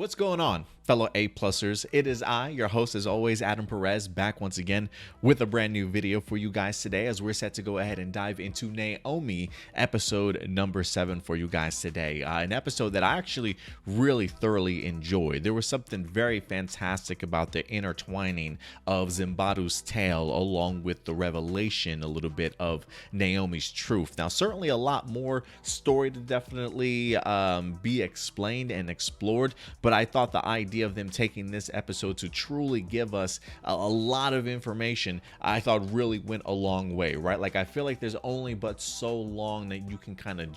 What's going on, fellow A-plusers? It is I, your host as always, Adam Perez, back once again with a brand new video for you guys today as we're set to go ahead and dive into Naomi episode number 7 for you guys today. An episode that I actually really thoroughly enjoyed. There was something very fantastic about the intertwining of Zumbado's tale along with the revelation a little bit of Naomi's truth. Now, certainly a lot more story to definitely be explained and explored, but I thought the idea of them taking this episode to truly give us a lot of information, I thought really went a long way, right? Like, I feel like there's only but so long that you can kind of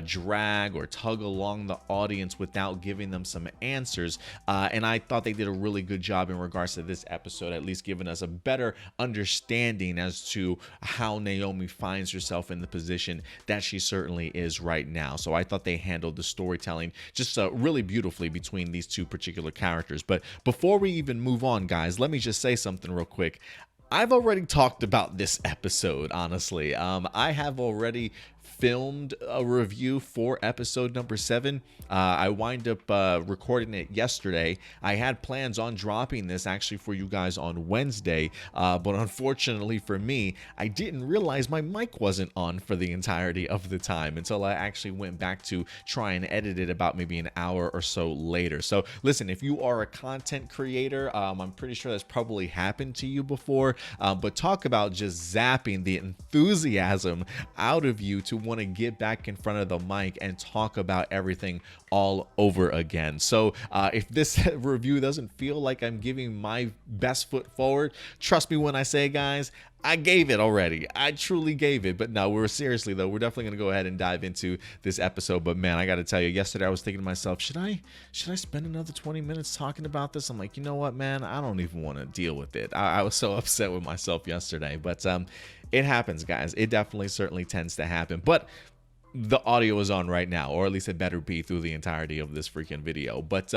drag or tug along the audience without giving them some answers, and I thought they did a really good job in regards to this episode, at least giving us a better understanding as to how Naomi finds herself in the position that she certainly is right now. So I thought they handled the storytelling just really beautifully between these two particular characters. But before we even move on, guys, let me just say something real quick. I've already talked about this episode, honestly. I have already filmed a review for episode number 7. I wind up recording it yesterday. I had plans on dropping this actually for you guys on Wednesday, but unfortunately for me, I didn't realize my mic wasn't on for the entirety of the time until I actually went back to try and edit it about maybe an hour or so later. So listen, if you are a content creator, I'm pretty sure that's probably happened to you before, but talk about just zapping the enthusiasm out of you to want to get back in front of the mic and talk about everything all over again. So if this review doesn't feel like I'm giving my best foot forward, trust me when I say, guys, I gave it already. I truly gave it. But no, we're definitely going to go ahead and dive into this episode. But man, I got to tell you, yesterday I was thinking to myself, should I spend another 20 minutes talking about this? I'm like, you know what, man, I don't even want to deal with it. I was so upset with myself yesterday, but it happens, guys. It definitely certainly tends to happen. But the audio is on right now, or at least it better be through the entirety of this freaking video. But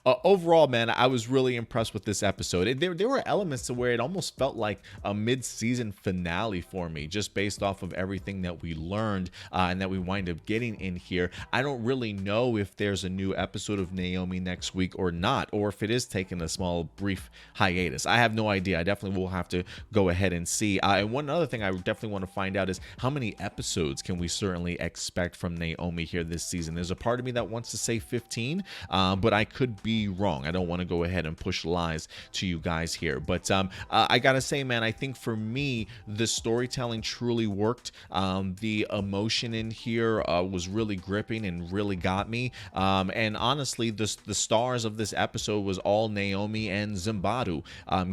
overall, man, I was really impressed with this episode. There were elements to where it almost felt like a mid-season finale for me, just based off of everything that we learned and that we wind up getting in here. I don't really know if there's a new episode of Naomi next week or not, or if it is taking a small brief hiatus. I have no idea. I definitely will have to go ahead and see. And one other thing I definitely want to find out is how many episodes can we certainly expect from Naomi here this season. There's a part of me that wants to say 15, but I could be wrong. I don't want to go ahead and push lies to you guys here, but I gotta say, man, I think for me the storytelling truly worked. The emotion in here was really gripping and really got me, and honestly the stars of this episode was all Naomi and Zumbado,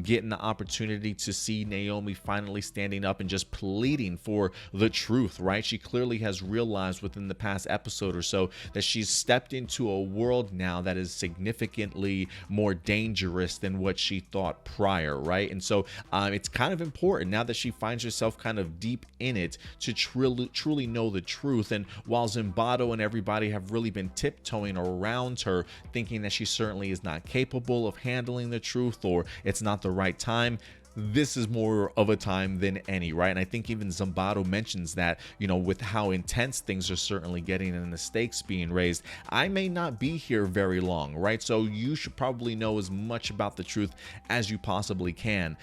getting the opportunity to see Naomi finally standing up and just pleading for the truth, right? She clearly has realized within the past episode or so that she's stepped into a world now that is significantly more dangerous than what she thought prior, right? And so it's kind of important now that she finds herself kind of deep in it to truly know the truth. And while Zumbado and everybody have really been tiptoeing around her, thinking that she certainly is not capable of handling the truth or it's not the right time, this is more of a time than any, right? And I think even Zumbado mentions that, you know, with how intense things are certainly getting and the stakes being raised, I may not be here very long, right? So you should probably know as much about the truth as you possibly can.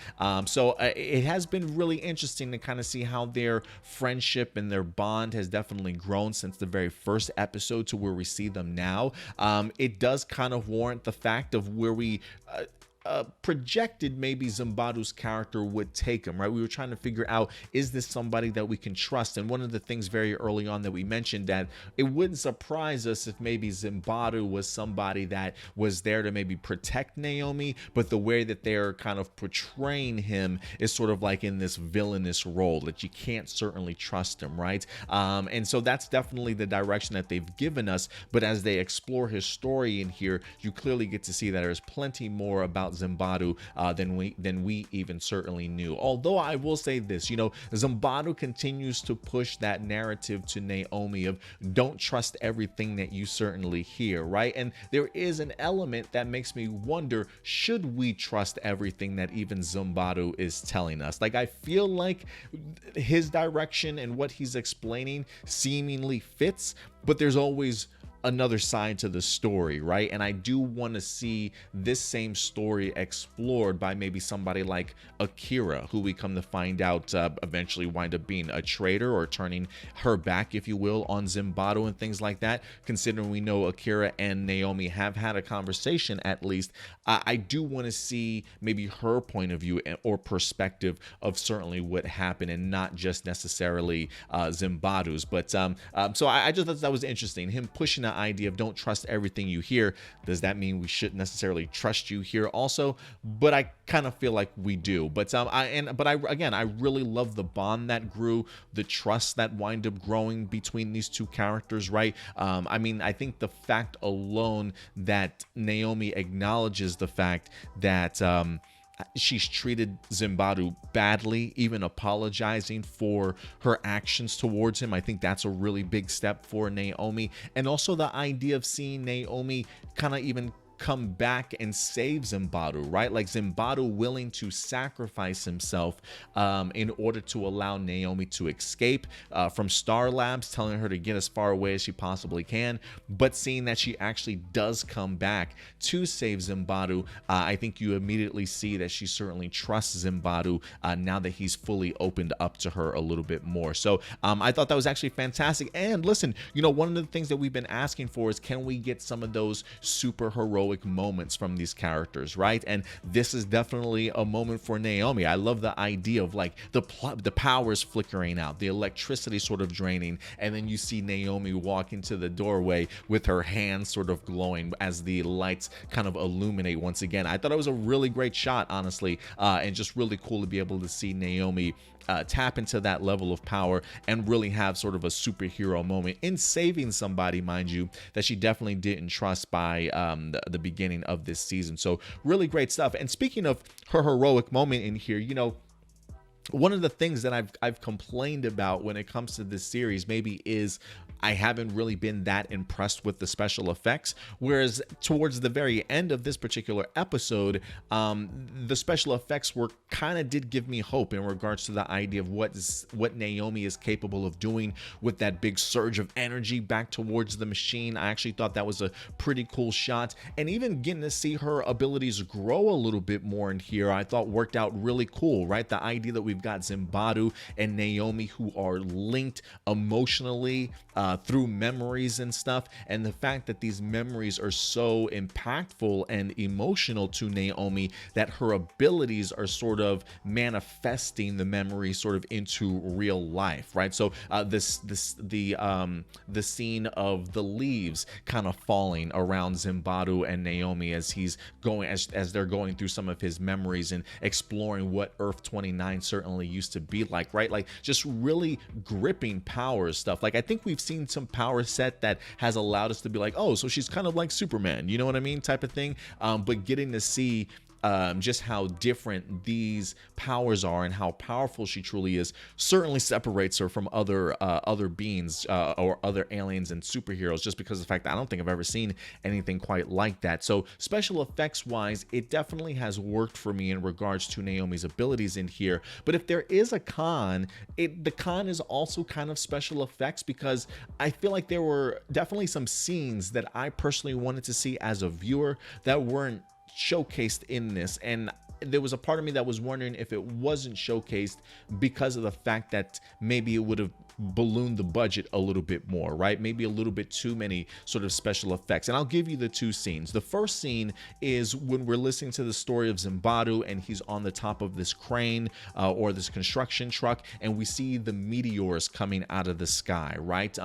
So it has been really interesting to kind of see how their friendship and their bond has definitely grown since the very first episode to where we see them now. It does kind of warrant the fact of where we projected maybe Zumbado's character would take him, right? We were trying to figure out, is this somebody that we can trust? And one of the things very early on that we mentioned, that it wouldn't surprise us if maybe Zumbado was somebody that was there to maybe protect Naomi, but the way that they're kind of portraying him is sort of like in this villainous role that you can't certainly trust him, right? And so that's definitely the direction that they've given us. But as they explore his story in here, you clearly get to see that there's plenty more about Zumbado than we even certainly knew. Although I will say this, you know, Zumbado continues to push that narrative to Naomi of don't trust everything that you certainly hear, right? And there is an element that makes me wonder, should we trust everything that even Zumbado is telling us? Like, I feel like his direction and what he's explaining seemingly fits, but there's always another side to the story, right? And I do want to see this same story explored by maybe somebody like Akira, who we come to find out eventually wind up being a traitor or turning her back, if you will, on Zumbado and things like that. Considering we know Akira and Naomi have had a conversation, at least, I do want to see maybe her point of view or perspective of certainly what happened, and not just necessarily Zumbado's. But so I just thought that was interesting, him pushing the idea of don't trust everything you hear. Does that mean we shouldn't necessarily trust you here also? But I kind of feel like we do. But I really love the bond that grew, the trust that wind up growing between these two characters, right? I mean, I think the fact alone that Naomi acknowledges the fact that she's treated Zumbado badly, even apologizing for her actions towards him, I think that's a really big step for Naomi. And also the idea of seeing Naomi kind of even come back and save Zumbado, right? Like Zumbado willing to sacrifice himself in order to allow Naomi to escape from Star Labs, telling her to get as far away as she possibly can. But seeing that she actually does come back to save Zumbado, I think you immediately see that she certainly trusts Zumbado now that he's fully opened up to her a little bit more. So I thought that was actually fantastic. And listen, you know, one of the things that we've been asking for is, can we get some of those super heroic moments from these characters, right? And this is definitely a moment for Naomi. I love the idea of like the powers flickering out, the electricity sort of draining, and then you see Naomi walk into the doorway with her hands sort of glowing as the lights kind of illuminate once again. I thought it was a really great shot, honestly, and just really cool to be able to see Naomi tap into that level of power and really have sort of a superhero moment in saving somebody, mind you, that she definitely didn't trust by the beginning of this season. So really great stuff. And speaking of her heroic moment in here, you know, one of the things that I've complained about when it comes to this series maybe is I haven't really been that impressed with the special effects, whereas towards the very end of this particular episode, the special effects were kind of did give me hope in regards to the idea of what Naomi is capable of doing with that big surge of energy back towards the machine. I actually thought that was a pretty cool shot, and even getting to see her abilities grow a little bit more in here, I thought worked out really cool, right? The idea that we've got Zumbado and Naomi who are linked emotionally through memories and stuff, and the fact that these memories are so impactful and emotional to Naomi that her abilities are sort of manifesting the memory sort of into real life, right? So the scene of the leaves kind of falling around Zumbado and Naomi as he's going as they're going through some of his memories and exploring what Earth 29 certainly used to be like, right? Like just really gripping power stuff. Like I think we've seen some power set that has allowed us to be like, oh, so she's kind of like Superman, you know what I mean, type of thing. But getting to see just how different these powers are and how powerful she truly is certainly separates her from other beings or other aliens and superheroes, just because of the fact that I don't think I've ever seen anything quite like that. So special effects wise, it definitely has worked for me in regards to Naomi's abilities in here. But if there is a con, the con is also kind of special effects, because I feel like there were definitely some scenes that I personally wanted to see as a viewer that weren't showcased in this, and there was a part of me that was wondering if it wasn't showcased because of the fact that maybe it would have ballooned the budget a little bit more, right? Maybe a little bit too many sort of special effects. And I'll give you the two scenes. The first scene is when we're listening to the story of Zumbado and he's on the top of this crane or this construction truck, and we see the meteors coming out of the sky, right?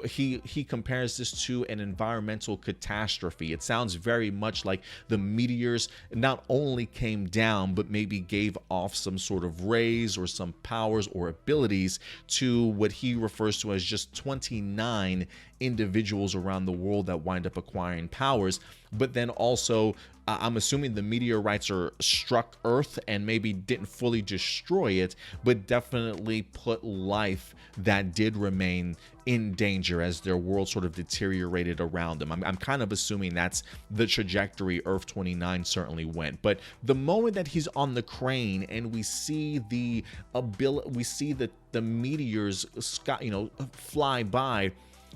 He compares this to an environmental catastrophe. It sounds very much like the meteors not only came down, but maybe gave off some sort of rays or some powers or abilities to what he refers to as just 29 individuals around the world that wind up acquiring powers. But then also, I'm assuming the meteorites are struck Earth and maybe didn't fully destroy it, but definitely put life that did remain in danger as their world sort of deteriorated around them. I'm kind of assuming that's the trajectory Earth 29 certainly went. But the moment that he's on the crane and we see the meteors, fly by,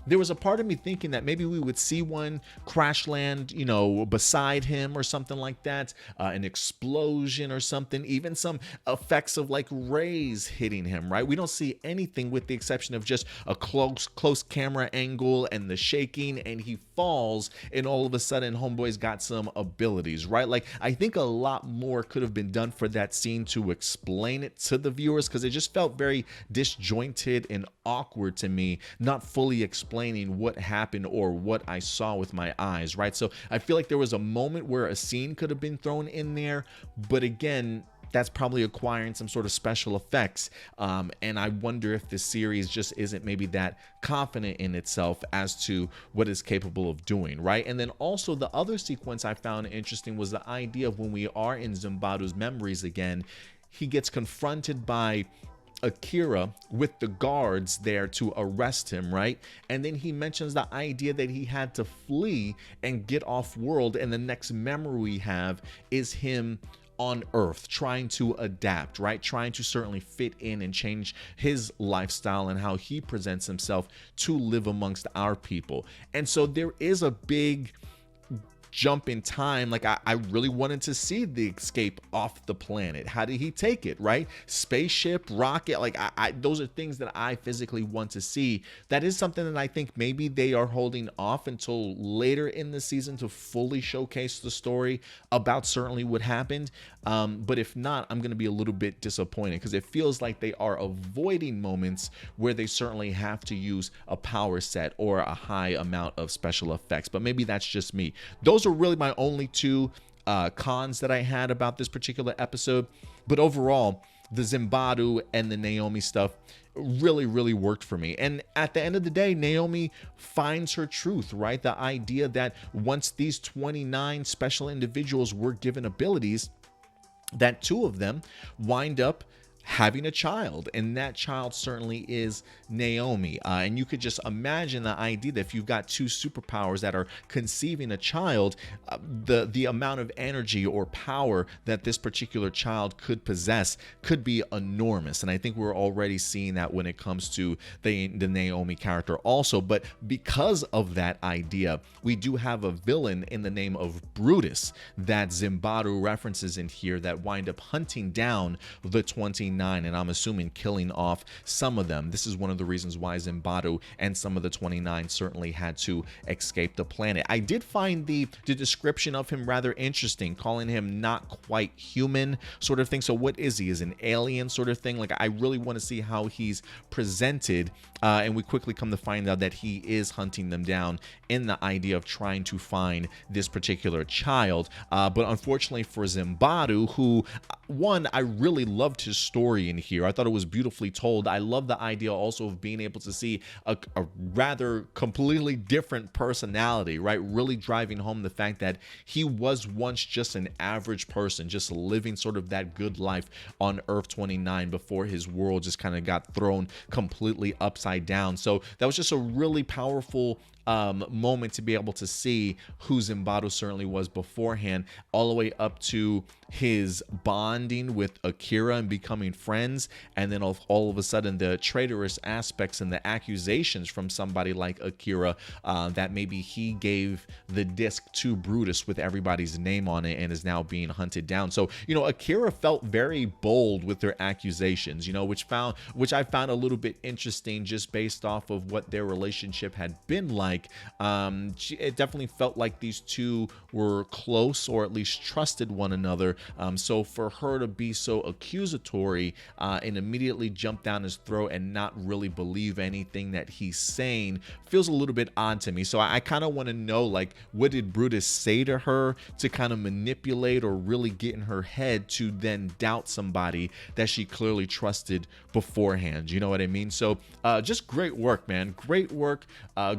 there was a part of me thinking that maybe we would see one crash land, you know, beside him or something like that, an explosion or something, even some effects of like rays hitting him, right? We don't see anything with the exception of just a close camera angle and the shaking, and he falls, and all of a sudden homeboy's got some abilities, right? Like, I think a lot more could have been done for that scene to explain it to the viewers, because it just felt very disjointed and awkward to me, not fully explaining what happened or what I saw with my eyes, right? So I feel like there was a moment where a scene could have been thrown in there, but again, that's probably acquiring some sort of special effects. And I wonder if the series just isn't maybe that confident in itself as to what it's capable of doing, right? And then also the other sequence I found interesting was the idea of when we are in Zumbado's memories again, he gets confronted by Akira with the guards there to arrest him, right? And then he mentions the idea that he had to flee and get off world, and the next memory we have is him on Earth trying to adapt, right? Trying to certainly fit in and change his lifestyle and how he presents himself to live amongst our people. And so there is a big jump in time. Like, I really wanted to see the escape off the planet. How did he take it, right? Spaceship, rocket, like those are things that I physically want to see. That is something that I think maybe they are holding off until later in the season to fully showcase the story about certainly what happened. But if not, I'm going to be a little bit disappointed, because it feels like they are avoiding moments where they certainly have to use a power set or a high amount of special effects. But maybe that's just me. Those are really my only two cons that I had about this particular episode. But overall, the Zumbado and the Naomi stuff really worked for me. And at the end of the day, Naomi finds her truth, right? The idea that once these 29 special individuals were given abilities, that 2 of them wind up having a child, and that child certainly is Naomi. And you could just imagine the idea that if you've got 2 superpowers that are conceiving a child, the amount of energy or power that this particular child could possess could be enormous. And I think we're already seeing that when it comes to the Naomi character also. But because of that idea, we do have a villain in the name of Brutus that Zumbado references in here that wind up hunting down the 29, and I'm assuming killing off some of them. This is one of the reasons why Zumbado and some of the 29 certainly had to escape the planet. I did find the description of him rather interesting, calling him not quite human sort of thing. So what is he? Is an alien sort of thing? Like, I really want to see how he's presented, and we quickly come to find out that he is hunting them down in the idea of trying to find this particular child. But unfortunately for Zumbado, who, one, I really loved his story in here. I thought it was beautifully told. I love the idea also of being able to see a rather completely different personality, right? Really driving home the fact that he was once just an average person, just living sort of that good life on Earth 29 before his world just kind of got thrown completely upside down. So that was just a really powerful moment to be able to see who Zumbado certainly was beforehand, all the way up to his bonding with Akira and becoming friends, and then all of a sudden the traitorous aspects and the accusations from somebody like Akira that maybe he gave the disc to Brutus with everybody's name on it and is now being hunted down. So, you know, Akira felt very bold with their accusations, you know, which I found a little bit interesting just based off of what their relationship had been like. It definitely felt like these 2 were close, or at least trusted one another. So for her to be so accusatory and immediately jump down his throat and not really believe anything that he's saying feels a little bit odd to me. So I kind of want to know, like, what did Brutus say to her to kind of manipulate or really get in her head to then doubt somebody that she clearly trusted beforehand? You know what I mean? So just great work, man. Great work.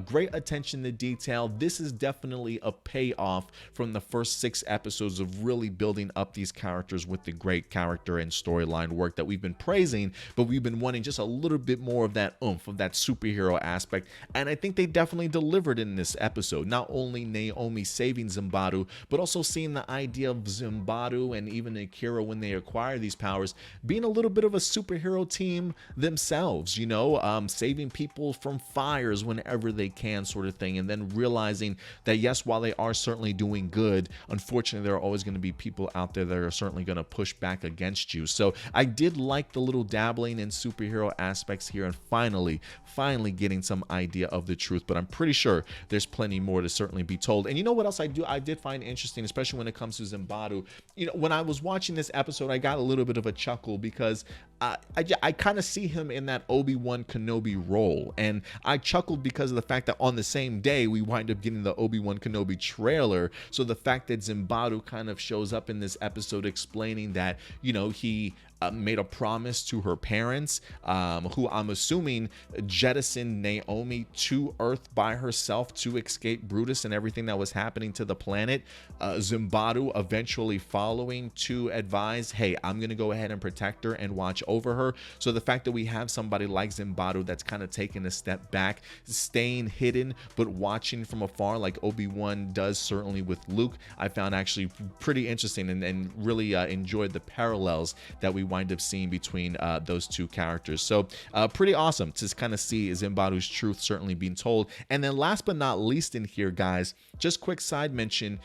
Great attention to detail. This is definitely a payoff from the first 6 episodes of really building up these characters with the great character and storyline work that we've been praising, but we've been wanting just a little bit more of that oomph, of that superhero aspect, and I think they definitely delivered in this episode. Not only Naomi saving Zumbado, but also seeing the idea of Zumbado and even Akira, when they acquire these powers, being a little bit of a superhero team themselves, you know, saving people from fires whenever they can, sort of thing, and then realizing that yes, while they are certainly doing good, unfortunately there are always going to be people out there that are certainly going to push back against you. So I did like the little dabbling in superhero aspects here, and finally getting some idea of the truth, but I'm pretty sure there's plenty more to certainly be told. And you know what else I did find interesting, especially when it comes to Zumbado, you know, when I was watching this episode, I got a little bit of a chuckle because I kind of see him in that Obi-Wan Kenobi role, and I chuckled because of the fact that on the same day we wind up getting the Obi-Wan Kenobi trailer. So the fact that Zumbado kind of shows up in this episode explaining that, you know, he made a promise to her parents, who I'm assuming jettisoned Naomi to Earth by herself to escape Brutus and everything that was happening to the planet. Zumbado eventually following to advise, hey, I'm going to go ahead and protect her and watch over her. So the fact that we have somebody like Zumbado that's kind of taking a step back, staying hidden, but watching from afar like Obi-Wan does certainly with Luke, I found actually pretty interesting, and really enjoyed the parallels that we wind up seeing between those two characters. So pretty awesome to kind of see Zumbado's truth certainly being told. And then last but not least in here, guys, just quick side mention,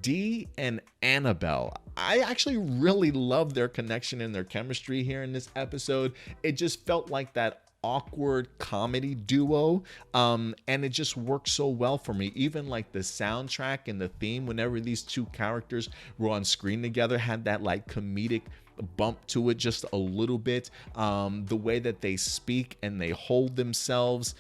Dee and Annabelle. I actually really love their connection and their chemistry here in this episode. It just felt like that awkward comedy duo, and it just worked so well for me. Even like the soundtrack and the theme, whenever these two characters were on screen together, had that like comedic bump to it just a little bit. The way that they speak and they hold themselves,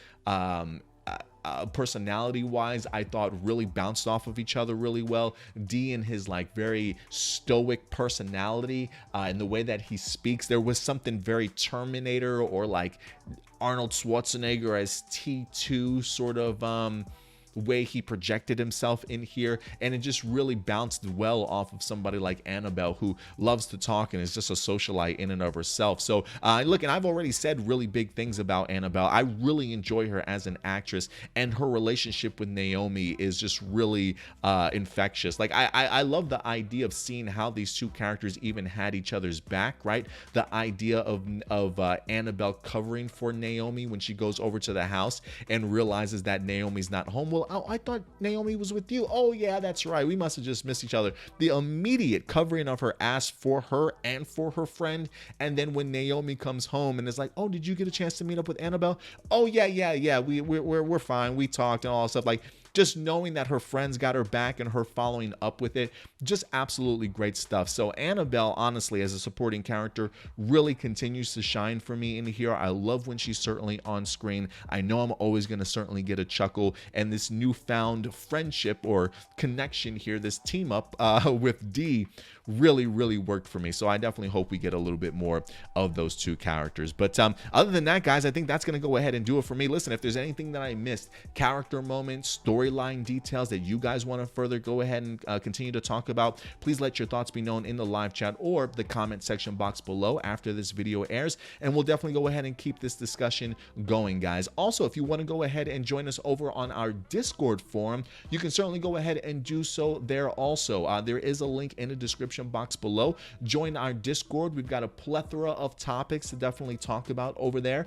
personality wise, I thought really bounced off of each other really well. Dee and his like very stoic personality, and the way that he speaks, there was something very Terminator or like Arnold Schwarzenegger as T2 sort of way he projected himself in here, and it just really bounced well off of somebody like Annabelle, who loves to talk and is just a socialite in and of herself. So look, and I've already said really big things about Annabelle. I really enjoy her as an actress, and her relationship with Naomi is just really infectious. Like I love the idea of seeing how these two characters even had each other's back, right? The idea of Annabelle covering for Naomi when she goes over to the house and realizes that Naomi's not home. Well, oh, I thought Naomi was with you. Oh yeah, that's right, we must have just missed each other. The immediate covering of her ass for her and for her friend. And then when Naomi comes home and is like, oh, did you get a chance to meet up with Annabelle? Oh yeah, we're fine, we talked and all that stuff. Like, just knowing that her friends got her back and her following up with it, just absolutely great stuff. So Annabelle, honestly, as a supporting character, really continues to shine for me in here. I love when she's certainly on screen. I know I'm always going to certainly get a chuckle, and this newfound friendship or connection here, this team up with Dee, really worked for me. So I definitely hope we get a little bit more of those two characters. But other than that, guys, I think that's going to go ahead and do it for me. Listen, if there's anything that I missed, character moments, storyline details that you guys want to further go ahead and continue to talk about, please let your thoughts be known in the live chat or the comment section box below after this video airs, and we'll definitely go ahead and keep this discussion going, guys. Also, if you want to go ahead and join us over on our Discord forum, you can certainly go ahead and do so there also. There is a link in the description box below. Join our Discord. We've got a plethora of topics to definitely talk about over there.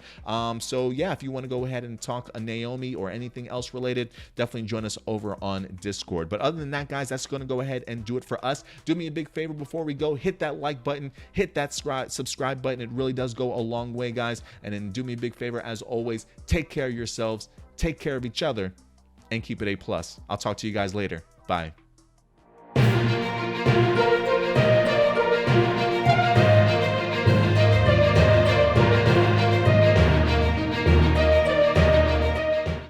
So yeah, if you want to go ahead and talk a Naomi or anything else related, definitely join us over on Discord. But other than that, guys, that's going to go ahead and do it for us. Do me a big favor before we go, hit that like button, hit that subscribe button. It really does go a long way, guys. And then do me a big favor, as always, take care of yourselves, take care of each other, and keep it A+. I'll talk to you guys later. Bye.